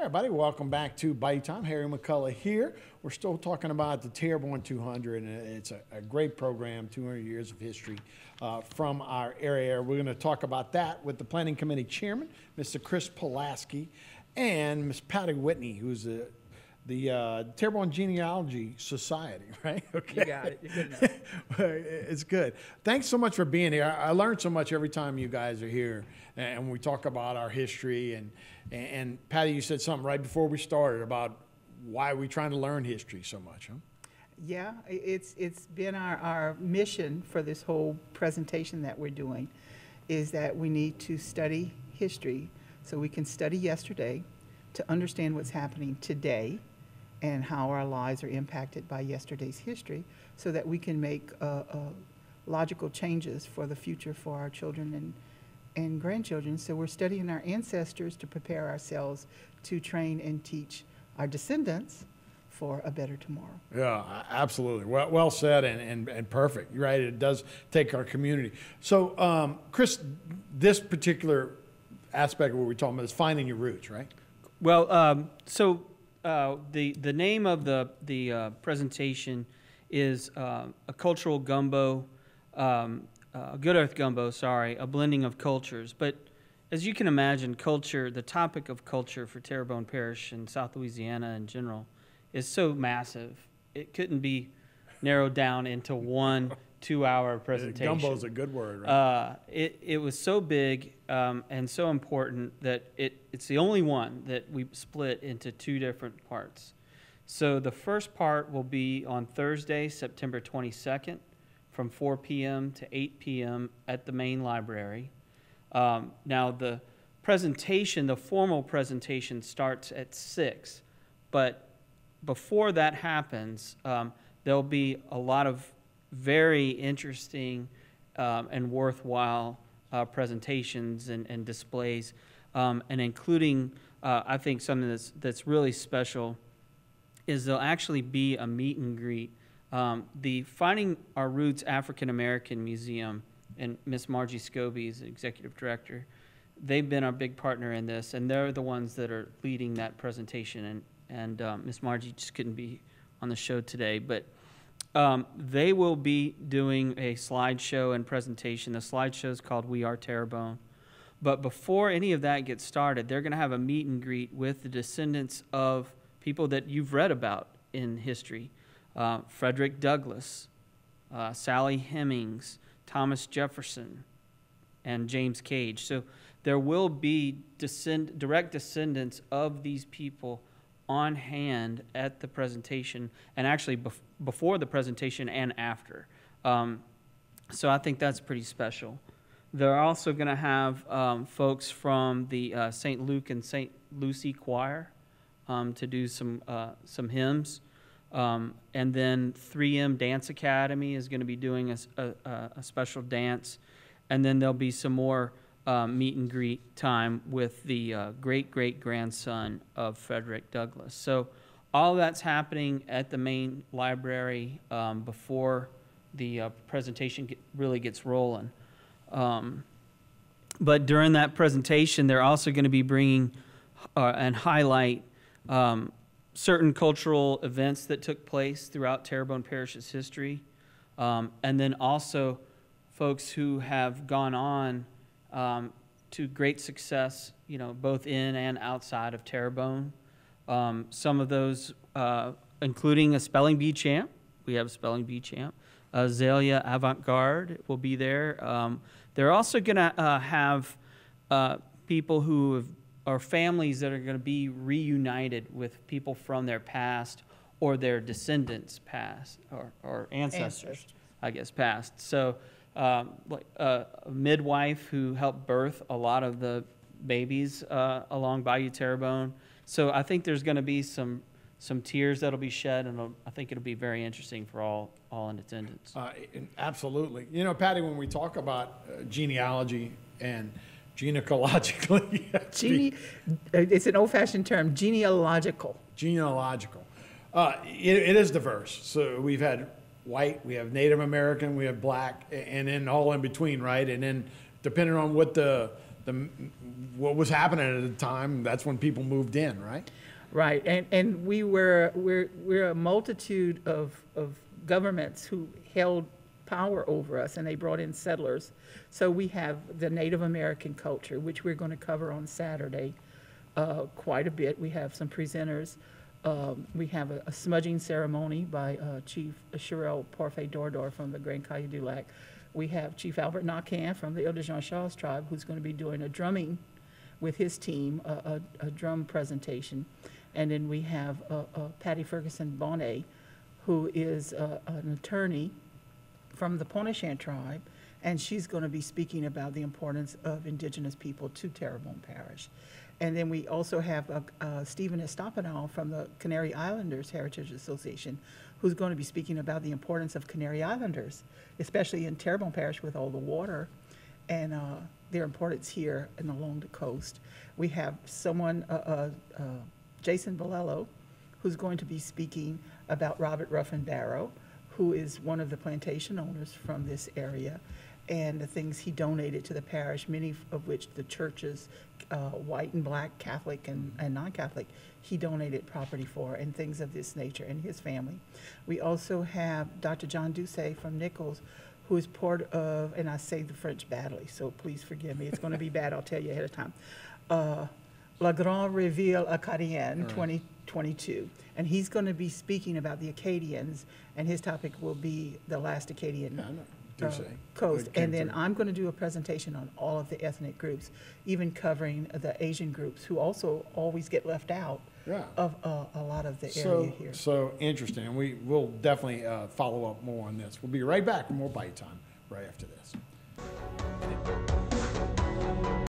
Everybody, welcome back to Bite Time. Harry McCullough here. We're still talking about the Terrebonne 200, and it's a great program, 200 years of history from our area. We're going to talk about that with the Planning Committee Chairman, Mr. Chris Pulaski, and Ms. Patty Whitney, who's the Terrebonne Genealogy Society, right? Okay. You got it. You're good enough. It's good. Thanks so much for being here. I learn so much every time you guys are here, and we talk about our history. And Patty, you said something right before we started about why we're trying to learn history so much, huh? Yeah, it's been our mission for this whole presentation that we're doing, is that we need to study history so we can study yesterday to understand what's happening today and how our lives are impacted by yesterday's history, so that we can make logical changes for the future for our children and grandchildren. So we're studying our ancestors to prepare ourselves to train and teach our descendants for a better tomorrow. Yeah, absolutely. Well said and perfect. You're right. It does take our community. So, Chris, this particular aspect of what we're talking about is finding your roots, right? Well, the name of the presentation is a cultural gumbo, good earth gumbo, sorry, a blending of cultures. But as you can imagine, culture, the topic of culture for Terrebonne Parish and South Louisiana in general is so massive. It couldn't be narrowed down into one 2-hour presentation. Gumbo's a good word, right? It was so big and so important that it's the only one that we split into 2 different parts. So the first part will be on Thursday, September 22nd, from 4 p.m. to 8 p.m. at the main library. Now the presentation, the formal presentation, starts at 6, but before that happens, there'll be a lot of very interesting and worthwhile presentations and displays, and including, I think something that's really special is there'll actually be a meet and greet. The Finding Our Roots African American Museum, and Miss Margie Scobie is the executive director, they've been our big partner in this, and they're the ones that are leading that presentation, and Miss Margie just couldn't be on the show today, but they will be doing a slideshow and presentation. The slideshow is called We Are Terrebonne. But before any of that gets started, they're going to have a meet and greet with the descendants of people that you've read about in history. Frederick Douglass, Sally Hemings, Thomas Jefferson, and James Cage. So there will be direct descendants of these people on hand at the presentation, and actually before the presentation and after. So I think that's pretty special. They're also going to have folks from the St. Luke and St. Lucy Choir to do some hymns. And then 3M Dance Academy is going to be doing a special dance. And then there'll be some more meet and greet time with the great-great-grandson of Frederick Douglass. So all that's happening at the main library before the presentation really gets rolling. But during that presentation, they're also going to be bringing and highlight certain cultural events that took place throughout Terrebonne Parish's history, and then also folks who have gone on to great success, you know, both in and outside of Terrebonne. Some of those, including a spelling bee champ. We have a spelling bee champ. Azalea Avant-Garde will be there. They're also going to have people who are families that are going to be reunited with people from their past or their descendants past, or ancestors, I guess, past. So like a midwife who helped birth a lot of the babies along Bayou Terrebonne. So I think there's going to be some tears that'll be shed, and I think it'll be very interesting for all in attendance. Absolutely. You know, Patty, when we talk about genealogy and gynecologically, it's an old-fashioned term, genealogical. Genealogical. It is diverse. So we've had white, we have Native American, we have black, and then all in between, right? And then depending on what the what was happening at the time. That's when people moved in, right? Right, and we're a multitude of governments who held power over us, and they brought in settlers. So we have the Native American culture, which we're going to cover on Saturday quite a bit. We have some presenters. We have a smudging ceremony by Chief Sherelle Parfait Dordor from the Grand Caillou du Lac. We have Chief Albert Nakan from the Ile de Jean Charles tribe, who's going to be doing a drumming with his team, a drum presentation. And then we have Patty Ferguson Bonnet, who is an attorney from the Pontchartrain tribe, and she's going to be speaking about the importance of indigenous people to Terrebonne Parish. And then we also have Stephen Estapanal from the Canary Islanders Heritage Association, who's going to be speaking about the importance of Canary Islanders, especially in Terrebonne Parish with all the water and their importance here and along the coast. We have someone, Jason Valello, who's going to be speaking about Robert Ruffin Barrow, who is one of the plantation owners from this area, and the things he donated to the parish, many of which the churches, white and black, Catholic and non-Catholic, he donated property for, and things of this nature, and his family. We also have Dr. John Doucet from Nichols, who is part of, and I say the French badly, so please forgive me, it's going to be bad, I'll tell you ahead of time, La Grande Réveille Acadienne 2022. And he's going to be speaking about the Acadians, and his topic will be the last Acadian coast. And then I'm going to do a presentation on all of the ethnic groups, even covering the Asian groups, who also always get left out of a lot of the area here. So interesting, and we will definitely follow up more on this. We'll be right back with more Bite Time right after this.